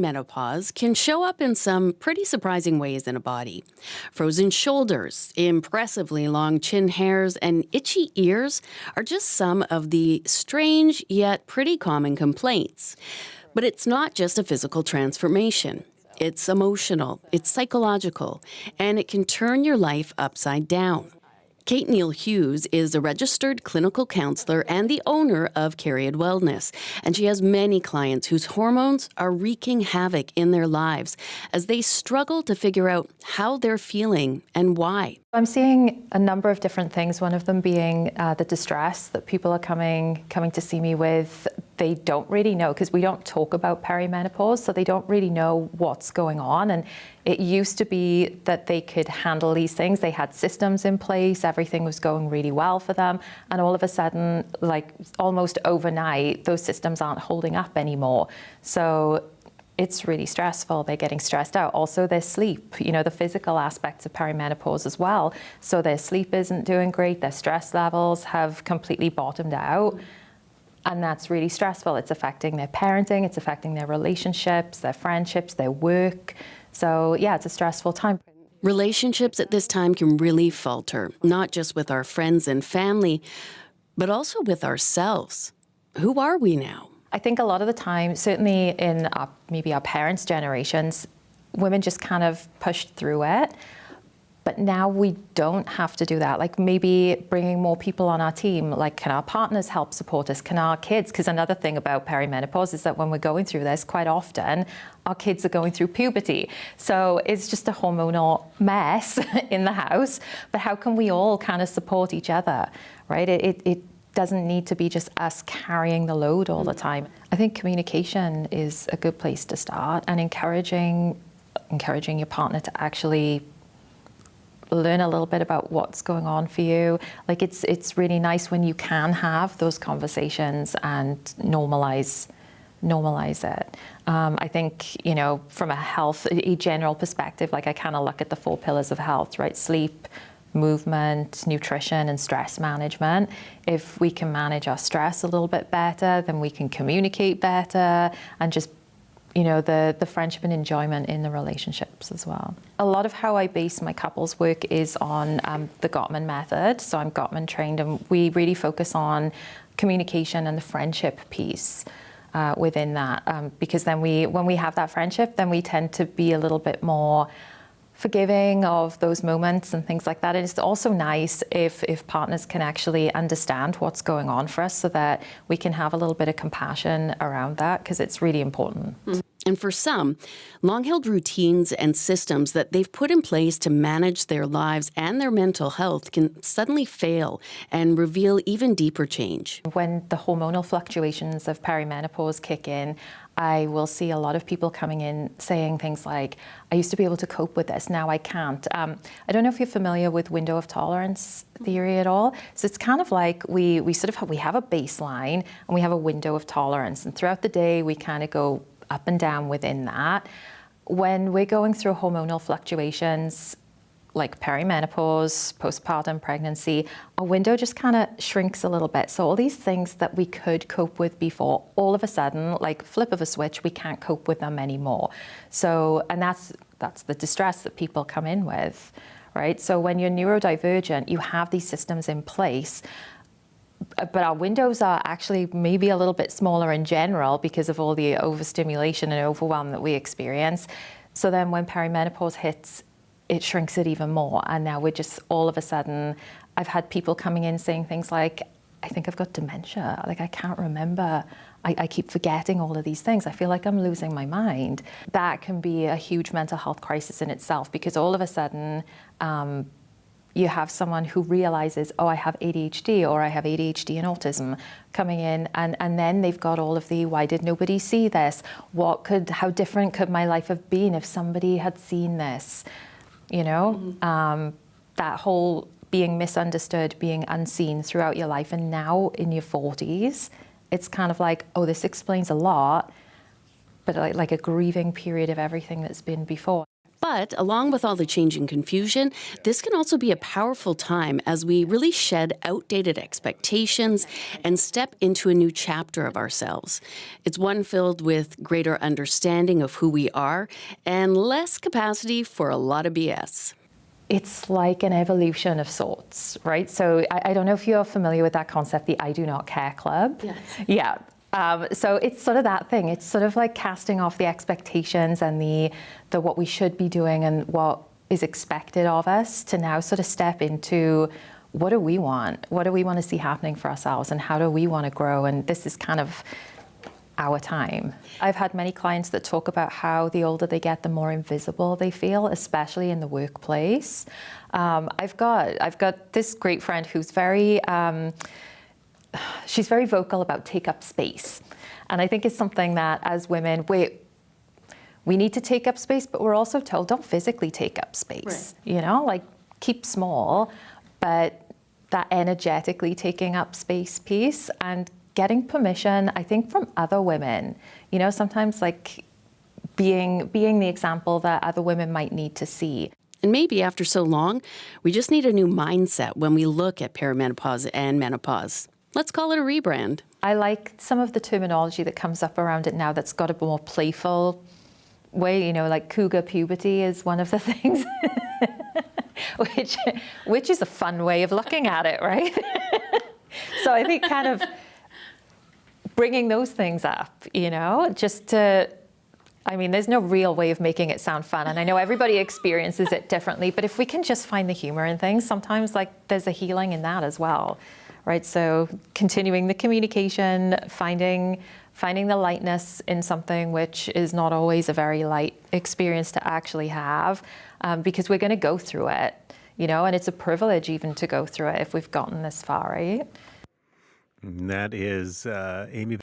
Menopause can show up in some pretty surprising ways in a body. Frozen shoulders, impressively long chin hairs, and itchy ears are just some of the strange yet pretty common complaints. But it's not just a physical transformation. It's emotional, it's psychological, and it can turn your life upside down. Kate Neale-Hughes is a registered clinical counselor and the owner of Cariad Wellness, and she has many clients whose hormones are wreaking havoc in their lives as they struggle to figure out how they're feeling and why. I'm seeing a number of different things, one of them being the distress that people are coming to see me with. They don't really know, because we don't talk about perimenopause, so they don't really know what's going on. And it used to be that they could handle these things. They had systems in place, everything was going really well for them. And all of a sudden, like almost overnight, those systems aren't holding up anymore. So it's really stressful. They're getting stressed out. Also, their sleep, the physical aspects of perimenopause as well. So their sleep isn't doing great. Their stress levels have completely bottomed out. And that's really stressful. It's affecting their parenting. It's affecting their relationships, their friendships, their work. So yeah, it's a stressful time. Relationships at this time can really falter, not just with our friends and family, but also with ourselves. Who are we now? I think a lot of the time, certainly in maybe our parents' generations, women just kind of pushed through it. But now we don't have to do that. Like maybe bringing more people on our team, like can our partners help support us? Can our kids? Because another thing about perimenopause is that when we're going through this, quite often our kids are going through puberty. So it's just a hormonal mess in the house. But how can we all kind of support each other, right? It doesn't need to be just us carrying the load all the time. I think communication is a good place to start, and encouraging your partner to actually learn a little bit about what's going on for you. Like it's really nice when you can have those conversations and normalize it. I think, from a general perspective, like I kind of look at the 4 pillars of health, right? Sleep, movement, nutrition, and stress management. If we can manage our stress a little bit better, then we can communicate better and just the friendship and enjoyment in the relationships as well. A lot of how I base my couples work is on the Gottman method. So I'm Gottman trained, and we really focus on communication and the friendship piece within that. Because then when we have that friendship, then we tend to be a little bit more forgiving of those moments and things like that. And it's also nice if partners can actually understand what's going on for us, so that we can have a little bit of compassion around that, because it's really important. And for some, long-held routines and systems that they've put in place to manage their lives and their mental health can suddenly fail and reveal even deeper change. When the hormonal fluctuations of perimenopause kick in, I will see a lot of people coming in saying things like, I used to be able to cope with this, now I can't. I don't know if you're familiar with window of tolerance theory at all. So it's kind of like we have a baseline and we have a window of tolerance. And throughout the day, we kind of go up and down within that. When we're going through hormonal fluctuations, like perimenopause, postpartum pregnancy, our window just kind of shrinks a little bit. So all these things that we could cope with before, all of a sudden, like flip of a switch, we can't cope with them anymore. So, and that's the distress that people come in with, right? So when you're neurodivergent, you have these systems in place, but our windows are actually maybe a little bit smaller in general because of all the overstimulation and overwhelm that we experience. So then when perimenopause hits, it shrinks it even more. And now we're just all of a sudden, I've had people coming in saying things like, I think I've got dementia. Like I can't remember. I keep forgetting all of these things. I feel like I'm losing my mind. That can be a huge mental health crisis in itself, because all of a sudden, you have someone who realizes, oh, I have ADHD, or I have ADHD and autism coming in, and then they've got all of the, why did nobody see this? How different could my life have been if somebody had seen this? That whole being misunderstood, being unseen throughout your life. And now in your 40s, it's kind of like, oh, this explains a lot, but like a grieving period of everything that's been before. But along with all the change and confusion, this can also be a powerful time as we really shed outdated expectations and step into a new chapter of ourselves. It's one filled with greater understanding of who we are and less capacity for a lot of BS. It's like an evolution of sorts, right? So I don't know if you're familiar with that concept, the I do not care club. Yes. Yeah. So it's sort of that thing. It's sort of like casting off the expectations and the what we should be doing and what is expected of us to now sort of step into what do we want? What do we want to see happening for ourselves and how do we want to grow? And this is kind of our time. I've had many clients that talk about how the older they get, the more invisible they feel, especially in the workplace. I've got this great friend who's she's very vocal about take up space. And I think it's something that as women, we need to take up space, but we're also told don't physically take up space, right. You know, like keep small, but that energetically taking up space piece and getting permission, I think, from other women, you know, sometimes like being the example that other women might need to see. And maybe after so long, we just need a new mindset when we look at perimenopause and menopause. Let's call it a rebrand. I like some of the terminology that comes up around it now that's got a more playful way, you know, like cougar puberty is one of the things, which is a fun way of looking at it, right? So I think kind of bringing those things up, you know, just to, I mean, there's no real way of making it sound fun. And I know everybody experiences it differently, but if we can just find the humor in things, sometimes like there's a healing in that as well, right? So continuing the communication, finding the lightness in something which is not always a very light experience to actually have, because we're going to go through it, you know, and it's a privilege even to go through it if we've gotten this far, right? That is Amy.